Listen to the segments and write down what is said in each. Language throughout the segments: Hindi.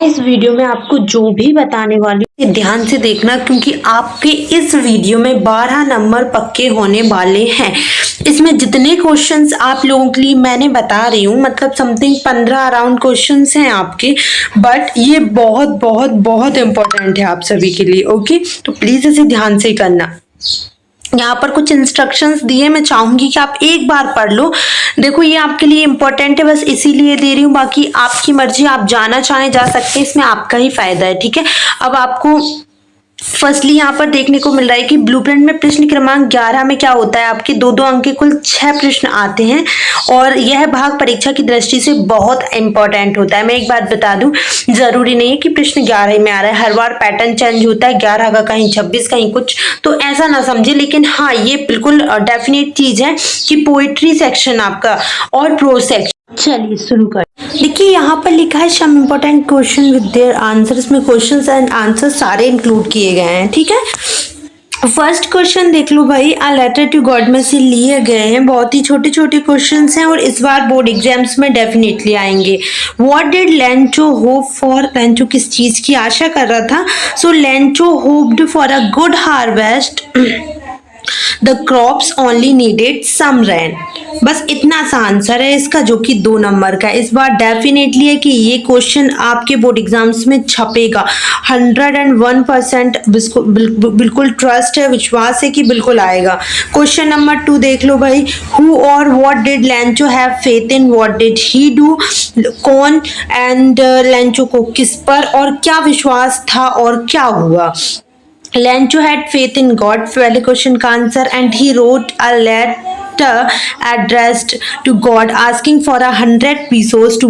इस वीडियो में आपको जो भी बताने वाली हूँ ध्यान से देखना, क्योंकि आपके इस वीडियो में 12 नंबर पक्के होने वाले हैं। इसमें जितने क्वेश्चंस आप लोगों के लिए मैंने बता रही हूँ, मतलब समथिंग 15 अराउंड क्वेश्चंस हैं आपके, बट ये बहुत बहुत बहुत इंपॉर्टेंट है आप सभी के लिए। ओके, तो प्लीज इसे ध्यान से करना। यहाँ पर कुछ इंस्ट्रक्शंस दिए, मैं चाहूंगी कि आप एक बार पढ़ लो। देखो, ये आपके लिए इंपॉर्टेंट है, बस इसीलिए दे रही हूँ, बाकी आपकी मर्जी, आप जाना चाहें जा सकते हैं, इसमें आपका ही फायदा है। ठीक है, अब आपको फर्स्टली यहाँ पर देखने को मिल रहा है कि ब्लूप्रिंट में प्रश्न क्रमांक 11 में क्या होता है, आपके दो दो अंक के कुल 6 प्रश्न आते हैं और यह भाग परीक्षा की दृष्टि से बहुत इंपॉर्टेंट होता है। मैं एक बात बता दूं, जरूरी नहीं है कि प्रश्न 11 में आ रहा है, हर बार पैटर्न चेंज होता है, 11 का कहीं 26 कहीं कुछ, तो ऐसा ना समझे। लेकिन हाँ, ये बिल्कुल डेफिनेट चीज है कि पोइट्री सेक्शन आपका और प्रोज सेक्शन। चलिए शुरू कर। देखिए, यहाँ पर लिखा है some important question with their answers, में क्वेश्चंस एंड आंसर्स सारे इंक्लूड किए गए हैं। ठीक है, फर्स्ट क्वेश्चन देख लो भाई, आ लेटर टू गॉड में से लिए गए हैं, बहुत ही छोटे छोटे क्वेश्चंस हैं और इस बार बोर्ड एग्जाम्स में डेफिनेटली आएंगे। What did Lencho hope for, Lencho किस चीज की आशा कर रहा था? So Lencho hoped for a good harvest, the crops only needed some rain. बस इतना सा आंसर है इसका, जो कि 2 नंबर का। इस बार डेफिनेटली है कि ये क्वेश्चन आपके बोर्ड एग्जाम्स में छपेगा, 101% बिल्कुल ट्रस्ट है, विश्वास है कि बिल्कुल आएगा। क्वेश्चन नंबर 2 देख लो भाई, हु और what did Lencho have faith in, what did he do? कौन एंड लेंचो को किस पर और क्या विश्वास था और क्या हुआ? Lencho had faith in God, पहले क्वेश्चन का answer, and he wrote a letter addressed to God asking for 100 pesos to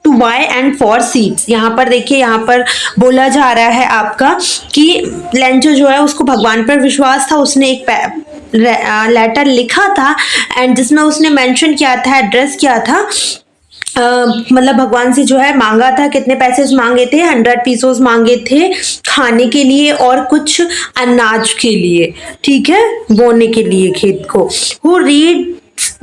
buy and for seeds। यहाँ पर देखिए, यहाँ पर बोला जा रहा है आपका कि लेंचो जो है उसको भगवान पर विश्वास था, उसने एक लेटर लिखा था एंड जिसमें उसने मेंशन किया था, एड्रेस किया था, मतलब भगवान से जो है मांगा था। कितने पैसे मांगे थे? 100 पीसोस मांगे थे खाने के लिए और कुछ अनाज के लिए, ठीक है, बोने के लिए खेत को। Who read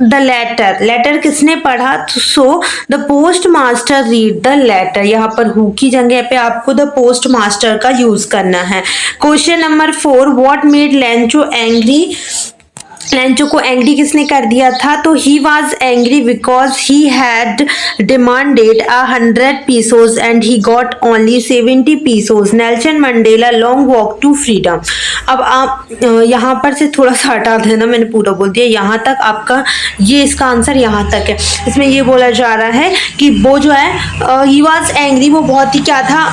the letter, letter किसने पढ़ा? So the post master read the letter. यहाँ पर हु की जगह पे आपको द पोस्ट मास्टर का यूज करना है। Question number 4, what made Lencho angry, Lencho को एंग्री किसने कर दिया था? तो he was angry because he had demanded 100 pesos and he got only 70 pesos. Nelson Mandela long walk to freedom. अब आप यहाँ पर से थोड़ा सा हटा देना, मैंने पूरा बोल दिया, यहाँ तक आपका ये इसका आंसर यहाँ तक है। इसमें ये बोला जा रहा है कि वो जो है ही वॉज एंग्री, वो बहुत ही क्या था,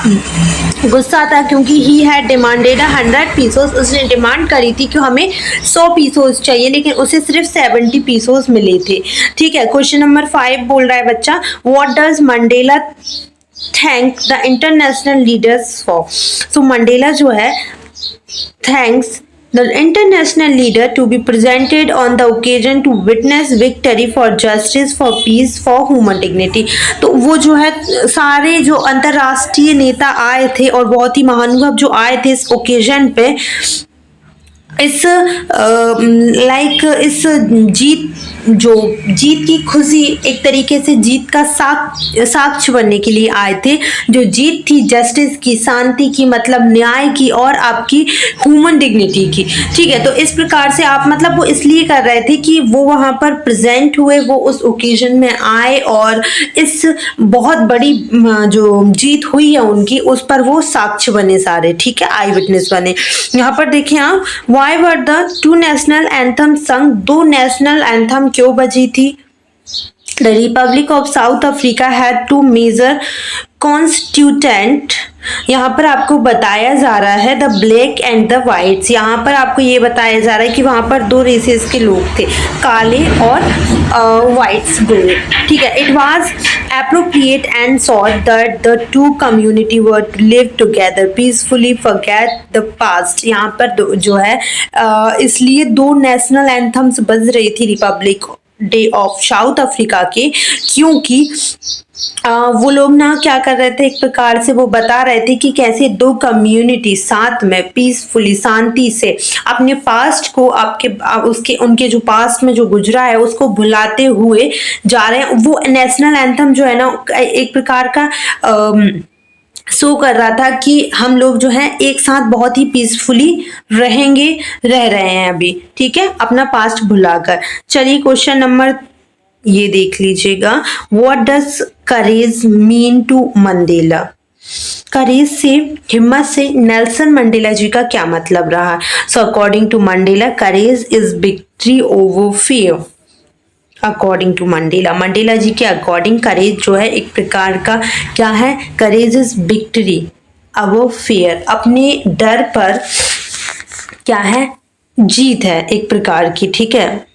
गुस्सा था, क्योंकि ही हैड डिमांडेड 100 पीसोस, उसने डिमांड करी थी कि हमें 100 पीसोस चाहिए, लेकिन उसे सिर्फ 70 पीसोस मिले थे। ठीक है, क्वेश्चन नंबर 5 बोल रहा है बच्चा, what does Mandela thank the international leaders for? So Mandela जो है thanks the international leader to be presented on the occasion to witness victory for justice, for peace, for human dignity। तो वो जो है सारे जो अंतर्राष्ट्रीय नेता आए थे और बहुत ही महानुभाव जो आए थे इस ओकेजन पे, इस इस जीत की खुशी, एक तरीके से जीत का साक्ष्य बनने के लिए आए थे। जो जीत थी जस्टिस की, शांति की, मतलब न्याय की और आपकी ह्यूमन डिग्निटी की। ठीक है, तो इस प्रकार से आप, मतलब वो इसलिए कर रहे थे कि वो वहाँ पर प्रेजेंट हुए, वो उस ओकेजन में आए और इस बहुत बड़ी जो जीत हुई है उनकी, उस पर वो साक्ष्य बने सारे। ठीक है, आई विटनेस बने। यहाँ पर देखिए आप, Why were the 2 national anthem sung? 2 national anthem क्यों बजी थी? The Republic of South Africa had 2 major constituent। यहाँ पर आपको बताया जा रहा है the black and the whites. यहाँ पर आपको ये बताया जा रहा है कि वहाँ पर 2 रेसेस के लोग थे, काले और वाइट्स, गोरे। ठीक है, it was appropriate and sought that the 2 community were to live together peacefully, forget the past। यहाँ पर जो है इसलिए 2 नेशनल एंथम्स बज रही थी डे ऑफ साउथ अफ्रीका के, क्योंकि वो लोग ना क्या कर रहे थे, एक प्रकार से वो बता रहे थे कि कैसे दो कम्युनिटी साथ में पीसफुली शांति से अपने पास्ट को उसके उनके जो पास्ट में जो गुजरा है उसको भुलाते हुए जा रहे हैं। वो नेशनल एंथम जो है ना एक प्रकार का शो कर रहा था कि हम लोग जो है एक साथ बहुत ही पीसफुली रह रहे हैं अभी, ठीक है, अपना पास्ट भुलाकर। चलिए क्वेश्चन नंबर ये देख लीजिएगा, what does courage mean to Mandela. Courage से, हिम्मत से नेल्सन मंडेला जी का क्या मतलब रहा। So according to Mandela, courage is victory over fear. According to Mandela, Mandela ji के अकॉर्डिंग करेज जो है एक प्रकार का क्या है, करेज इज विक्ट्री अबव फियर, अपने डर पर क्या है, जीत है एक प्रकार की, ठीक है।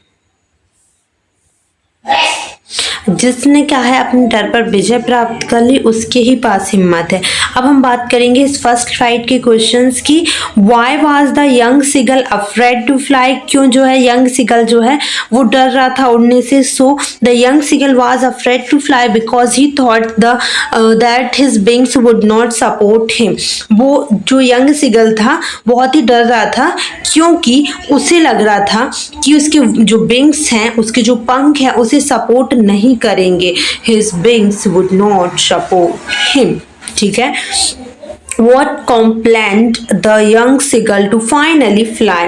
जिसने क्या है अपने डर पर विजय प्राप्त कर ली उसके ही पास हिम्मत है। अब हम बात करेंगे इस फर्स्ट फाइट के क्वेश्चंस की। Why was the young seagull afraid to fly, क्यों जो है यंग सीगल जो है वो डर रहा था उड़ने से। So the young seagull was afraid to fly because he thought that his wings would not support him. वो जो यंग सीगल था बहुत ही डर रहा था क्योंकि उसे लग रहा था कि उसके जो विंग्स हैं, उसके जो पंख हैं उसे सपोर्ट नहीं करेंगे। His wings would not support him, ठीक है। What compelled the young seagull to finally fly?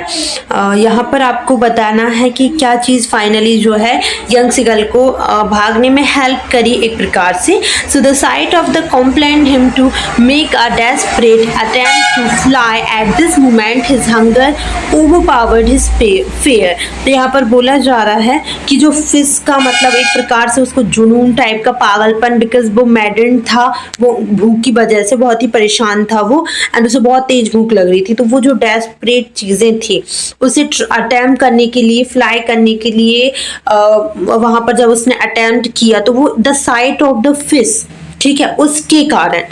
यहाँ पर आपको बताना है कि क्या चीज़ फाइनली जो है यंग सीगल को भागने में हेल्प करी एक प्रकार से। So the sight of the compelled him to make a desperate attempt to fly at this moment, his hunger overpowered his fear। तो यहाँ पर बोला जा रहा है कि जो फिश का मतलब एक प्रकार से उसको जुनून टाइप का पागलपन, बिकॉज वो मैडन था, वो भूख की वजह से बहुत ही परेशान था वो, एंड उसे बहुत तेज भूख लग रही थी। तो वो जो डेस्परेट चीजें थी उसे अटेम्प्ट करने के लिए, फ्लाई करने के लिए वहां पर जब उसने अटेम्प्ट किया तो वो the site of the fish, ठीक है, उसके कारण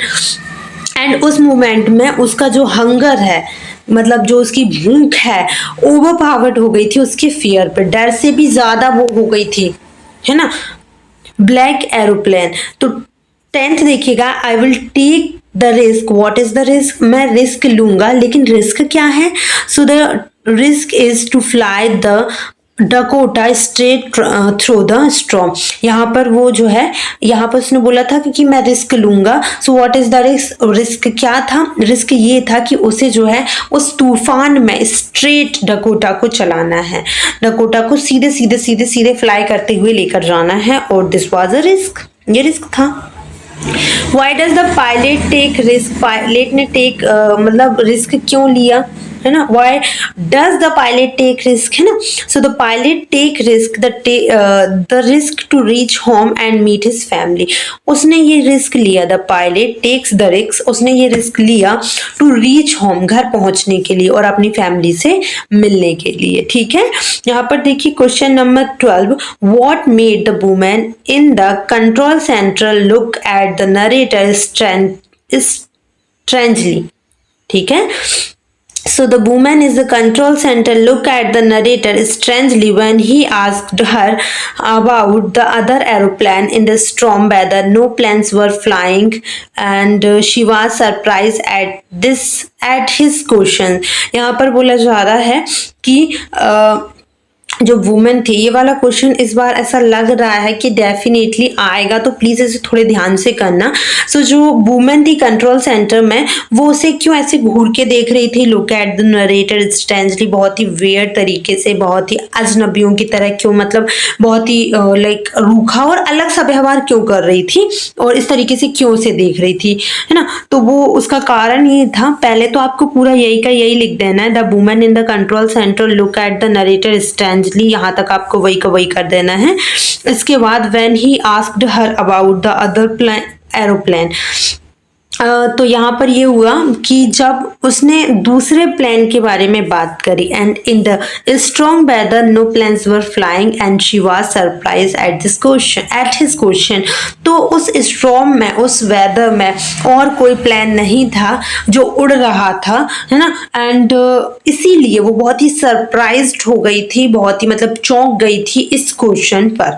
एंड उस मोमेंट में उसका जो हंगर है, मतलब जो उसकी भूख है, ओवरपावर्ड हो गई थी उसके फियर पे, डर से भी ज्यादा वो हो गई थी, है ना। ब्लैक एरोप्लेन, तो 10th देखिएगा, I will take the risk. What is the risk, मैं रिस्क लूंगा, लेकिन रिस्क क्या है। So the risk is to fly the Dakota straight through the storm. यहाँ पर वो जो है, यहाँ पर उसने बोला था कि मैं रिस्क लूंगा। So what is the risk, risk क्या था, रिस्क ये था कि उसे जो है उस तूफान में स्ट्रेट डकोटा को चलाना है, डकोटा को सीधे सीधे सीधे सीधे फ्लाई करते हुए लेकर जाना है, और दिस वाज अ रिस्क, ये रिस्क था। Why does the pilot take risk? Pilot ने टेक मतलब रिस्क क्यों लिया, है ना। Why does the pilot take risk, है ना। So the pilot take risk, the risk to reach home and meet his family। उसने ये रिस्क लिया, the pilot takes the risk, उसने ये रिस्क लिया to reach home, घर पहुंचने के लिए और अपनी फैमिली से मिलने के लिए, ठीक है। यहाँ पर देखिए question number 12, what made the woman in the control center look at the narrator strangely, ठीक है। So the woman in the control center looked at the narrator strangely when he asked her about the other aeroplane in the storm weather. No planes were flying, and she was surprised at his question. यहाँ पर बोला जा रहा है कि जो वुमेन थी, ये वाला क्वेश्चन इस बार ऐसा लग रहा है कि डेफिनेटली आएगा, तो प्लीज इसे थोड़े ध्यान से करना। सो जो वुमेन थी कंट्रोल सेंटर में, वो उसे क्यों ऐसे घूर के देख रही थी, look at the narrator strangely, बहुत ही वियर्ड तरीके से, बहुत ही अजनबियों की तरह क्यों, मतलब बहुत ही लाइक रूखा और अलग सा व्यवहार क्यों कर रही थी, और इस तरीके से क्यों उसे देख रही थी, है ना। तो वो उसका कारण ये था, पहले तो आपको पूरा यही का यही लिख देना है, the women in the control centre look at the narrator strangely, यहाँ तक आपको वही का वही कर देना है। इसके बाद when he asked her about the other aeroplane, तो यहाँ पर ये हुआ कि जब उसने दूसरे प्लेन के बारे में बात करी, and in the strong weather no planes were flying and she was surprise at this question at his question. तो उस स्ट्रॉम में, उस वेदर में और कोई प्लेन नहीं था जो उड़ रहा था, है ना। एंड इसीलिए वो बहुत ही सरप्राइज्ड हो गई थी, बहुत ही मतलब चौंक गई थी इस क्वेश्चन पर।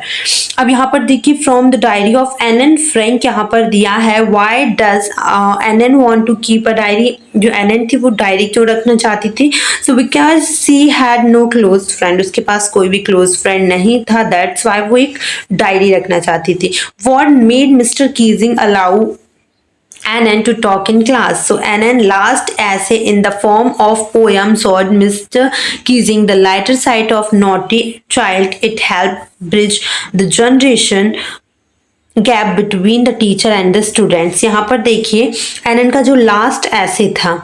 अब यहाँ पर देखिए from the diary of Anne Frank यहाँ पर दिया है, why does Anne want to keep a diary. जो एन थी वो डायरी क्यों रखना चाहती थी? So because she had no close friend, उसके पास कोई भी क्लोज फ्रेंड नहीं था, दैट्स वाई वो एक डायरी रखना चाहती थी। What made mister Keesing allow Annan to talk in class? So Annan last essay in the form of poem showed Mr. Keating the lighter side of naughty child. It helped bridge the generation gap between the teacher and the students। यहाँ पर देखिए एनन का जो लास्ट ऐसे था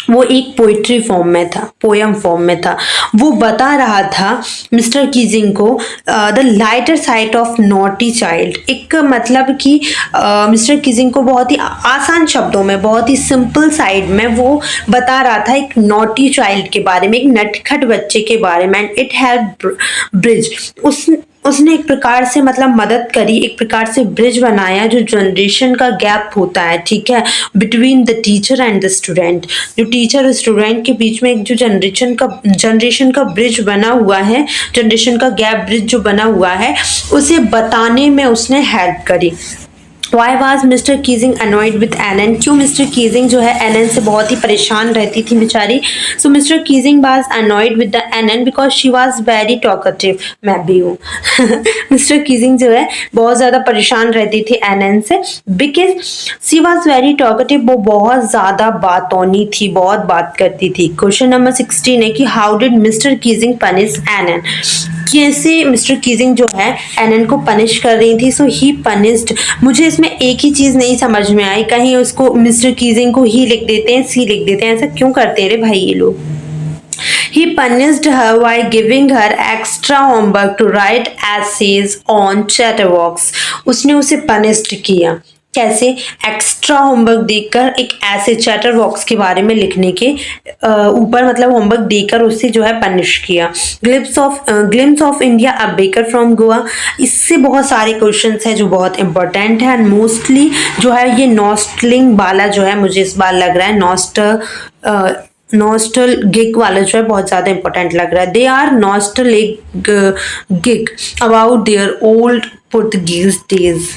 वो एक पोइट्री फॉर्म में था, पोयम फॉर्म में था। वो बता रहा था मिस्टर कीजिंग को the lighter side of naughty child. एक मतलब कि मिस्टर कीजिंग को बहुत ही आसान शब्दों में, बहुत ही सिंपल साइड में वो बता रहा था एक नॉटी चाइल्ड के बारे में, एक नटखट बच्चे के बारे में। एंड इट हेल्प ब्रिज, उसने एक प्रकार से मतलब मदद करी, एक प्रकार से ब्रिज बनाया जो जनरेशन का गैप होता है, ठीक है, between the teacher and the student. जो टीचर और स्टूडेंट के बीच में एक जो जनरेशन का ब्रिज बना हुआ है, जनरेशन का गैप ब्रिज जो बना हुआ है, उसे बताने में उसने हेल्प करी। Why was mister Keesing annoyed with Annan? क्यों मिस्टर कीजिंग जो है एनन से बहुत ही परेशान रहती थी बेचारी? So mister Keesing was annoyed with the Annan because she was very talkative। मैं भी हूँ मिस्टर कीजिंग जो है बहुत ज़्यादा परेशान रहती थी एनन से, because she was very talkative। वो बहुत ज़्यादा बातौनी थी, बहुत बात करती थी। क्वेश्चन नंबर 16 है कि how did mister Keesing punish Anne? कैसे मिस्टर कीजिंग जो है एनन को पनिश कर रही थी? सो ही पनिश्ड। मुझे इसमें एक ही चीज नहीं समझ में आई, कहीं उसको मिस्टर कीजिंग को ही लिख देते हैं, सी लिख देते हैं, ऐसा क्यों करते हैं रे भाई ये लोग? He punished her by giving her extra homework to write essays on Chatterbox। उसने उसे पनिश्ड किया, कैसे? एक्स्ट्रा होमवर्क देकर एक ऐसे चैटर बॉक्स के बारे में लिखने के ऊपर मतलब होमवर्क देकर उससे जो है पनिश किया। Glimpse of India a baker from Goa. इससे बहुत सारे क्वेश्चंस हैं जो बहुत इंपॉर्टेंट है, एंड मोस्टली जो है ये नॉस्टलिंग वाला जो है मुझे इस बार लग रहा है नॉस्टैल्जिक वाला जो है बहुत ज़्यादा इंपॉर्टेंट लग रहा है। They are nostalgic about their old Portuguese days.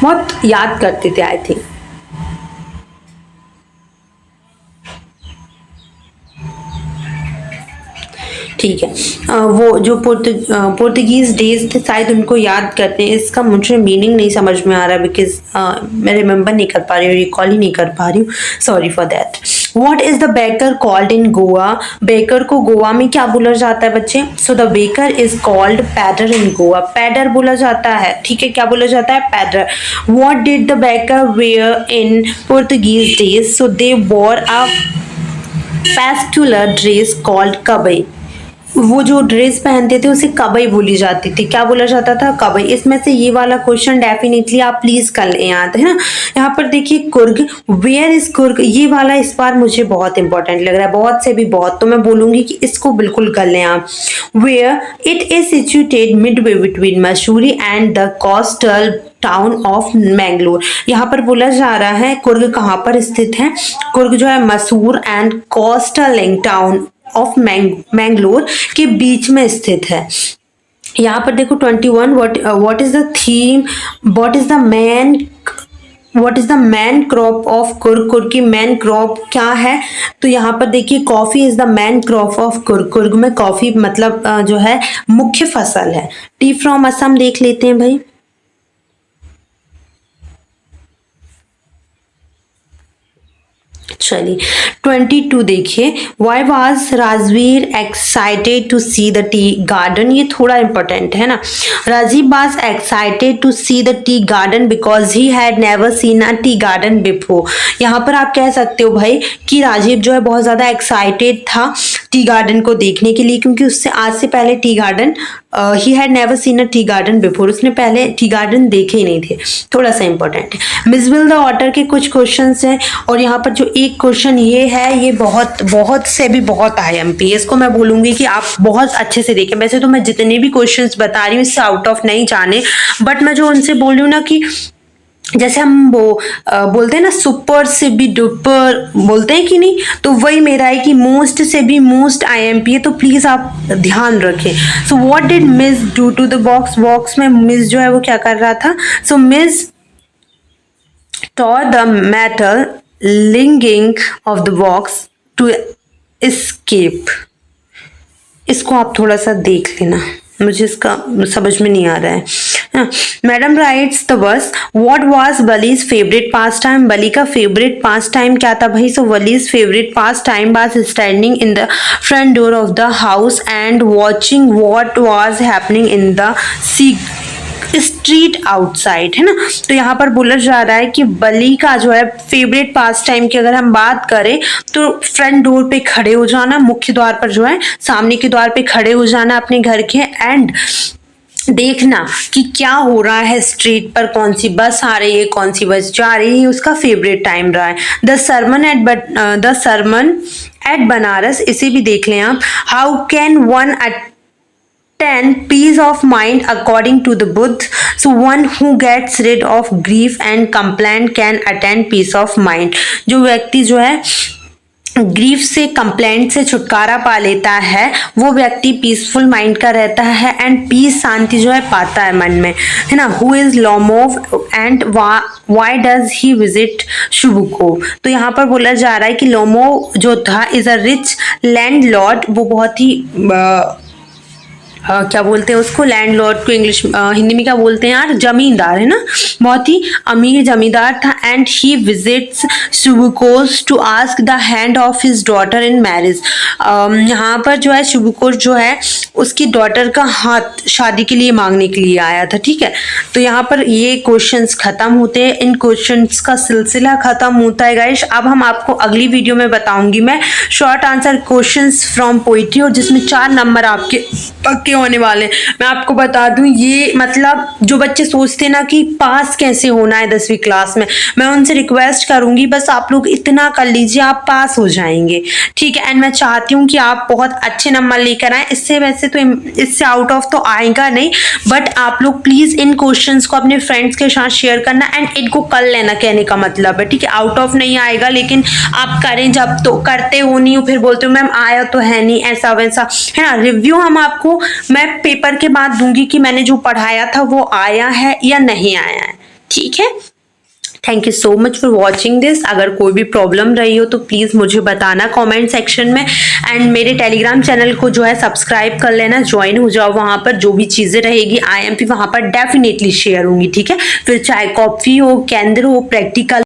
बहुत याद करते थे आई थिंक। ठीक है, वो जो पुर्तगीज डेज थे शायद उनको याद करते हैं। इसका मुझे मीनिंग नहीं समझ में आ रहा बिकॉज मैं रिमेम्बर नहीं कर पा रही हूँ, रिकॉल ही नहीं कर पा रही हूँ, sorry for that. What is the baker called in Goa? Baker को गोवा में क्या बोला जाता है बच्चे? So the baker is called pader in Goa। Pader बोला जाता है, ठीक है, क्या बोला जाता है? Pader. What did the baker wear in Portuguese days? So they wore a peculiar dress called कबई। वो जो ड्रेस पहनते थे उसे कबई बोली जाती थी। क्या बोला जाता था? कबई। इसमें से ये वाला क्वेश्चन डेफिनेटली आप प्लीज कर लें याद, है ना। यहाँ पर देखिए कुर्ग, वेयर इज कुर्ग, ये वाला इस बार मुझे बहुत इंपॉर्टेंट लग रहा है, बहुत से भी बहुत, तो मैं बोलूंगी कि इसको बिल्कुल कर लें आप। Where it is situated midway between Mussoorie and the coastal town of Mangalore. यहाँ पर बोला जा रहा है कुर्ग कहाँ पर स्थित है? कुर्ग जो है मसूर and coastal town of Mangalore के बीच में स्थित है। यहाँ पर देखो 21, what is the theme, what is the man crop of Coorg? Coorg की मैन क्रॉप क्या है? तो यहाँ पर देखिए coffee is the man crop of Coorg. Coorg में कॉफी मतलब जो है मुख्य फसल है। टी फ्रॉम असम देख लेते हैं भाई। चलिए 22 देखिए, why was Rajvir excited to see the tea garden? ये थोड़ा इंपॉर्टेंट है ना। Rajiv was excited to see the tea garden because he had never seen a tea garden before. यहाँ पर आप कह सकते हो भाई कि राजीव जो है बहुत ज़्यादा एक्साइटेड था टी गार्डन को देखने के लिए, क्योंकि उससे आज से पहले tea garden he had never seen a tea garden before, उसने पहले टी गार्डन देखे ही नहीं थे। थोड़ा सा इंपॉर्टेंट है। मिस विल द ऑटर के कुछ क्वेश्चंस हैं, और यहाँ पर जो एक क्वेश्चन ये है, ये बहुत से भी बहुत IMP, इसको मैं बोलूँगी कि आप बहुत अच्छे से देखें। वैसे तो मैं जितने भी क्वेश्चंस बता रही हूँ इससे आउट ऑफ नहीं जाने, बट मैं जो उनसे बोल रही हूँ ना कि जैसे हम वो बोलते हैं ना, सुपर से भी डुपर बोलते हैं कि नहीं, तो वही मेरा है कि मोस्ट से भी मोस्ट IMP है, तो प्लीज आप ध्यान रखें। So what did Miss do to the box? Box में मिस जो है वो क्या कर रहा था? So Miss tore the metal lining of the box to escape। इसको आप थोड़ा सा देख लेना, मुझे इसका समझ में नहीं आ रहा है। Madam writes the bus, what was Valli's favourite pastime? Valli का फेवरेट पास टाइम क्या था भाई? So Valli's favourite pastime was standing in the front door of the house and watching what was happening in the street outside, है ना। तो यहाँ पर बोला जा रहा है कि बली का जो है फेवरेट पास टाइम की अगर हम बात करें तो फ्रंट डोर पे खड़े हो जाना, मुख्य द्वार पर जो है सामने के द्वार पे खड़े हो जाना अपने घर के, एंड देखना कि क्या हो रहा है स्ट्रीट पर, कौन सी बस आ रही है, कौन सी बस जा रही है, उसका फेवरेट टाइम रहा है। द सरमन एट बनारस, इसे भी देख लें आप। How can one attend peace of mind according to the Buddha? So one who gets rid of grief and complaint can attend peace of mind। जो व्यक्ति जो है ग्रीफ से कंप्लेंट से छुटकारा पा लेता है वो व्यक्ति पीसफुल माइंड का रहता है एंड पीस शांति जो है पाता है मन में, है ना। Who is Lomov and why does he visit Chubukov? तो यहाँ पर बोला जा रहा है कि लोमोव जो था is a rich land Lord, वो बहुत ही क्या बोलते हैं उसको, लैंडलॉर्ड को इंग्लिश हिंदी में क्या बोलते हैं यार, जमींदार, है ना, बहुत ही अमीर जमींदार था। And he visits Chubukov's to ask the hand of his daughter in marriage. यहाँ पर जो है शुभुकोस जो है उसकी डॉटर का हाथ शादी के लिए मांगने के लिए आया था, ठीक है। तो यहाँ पर ये क्वेश्चंस खत्म होते हैं, इन क्वेश्चंस का सिलसिला खत्म होता है गाइस। अब हम आपको अगली वीडियो में बताऊंगी मैं short answer questions from poetry, और जिसमें 4 नंबर आपके पक्के होने वाले। मैं आपको बता दूं, ये मतलब जो बच्चे सोचते ना कि पास कैसे होना है 10वीं क्लास में, मैं उनसे रिक्वेस्ट करूंगी बस आप लोग इतना कर लीजिए, आप पास हो जाएंगे, ठीक है। एंड मैं चाहती हूँ कि आप बहुत अच्छे नंबर लेकर आए। इससे वैसे तो इससे आउट ऑफ तो आएगा नहीं, बट आप लोग प्लीज इन क्वेश्चंस को अपने फ्रेंड्स के साथ शेयर करना एंड इनको कर लेना, कहने का मतलब है, ठीक है। आउट ऑफ नहीं आएगा, लेकिन आप करें जब, तो करते हो नहीं हो फिर बोलते हो मैम आया तो है नहीं, ऐसा वैसा, है ना। रिव्यू हम आपको मैं पेपर के बाद दूंगी कि मैंने जो पढ़ाया था वो आया है या नहीं आया है, ठीक है। Thank you so much for watching this. अगर कोई भी प्रॉब्लम रही हो तो प्लीज़ मुझे बताना कमेंट सेक्शन में, एंड मेरे टेलीग्राम चैनल को जो है सब्सक्राइब कर लेना, ज्वाइन हो जाओ, वहाँ पर जो भी चीज़ें रहेगी IMP वहाँ पर डेफिनेटली शेयर होंगी, ठीक है। फिर चाहे कॉपी हो, केंद्र हो, प्रैक्टिकल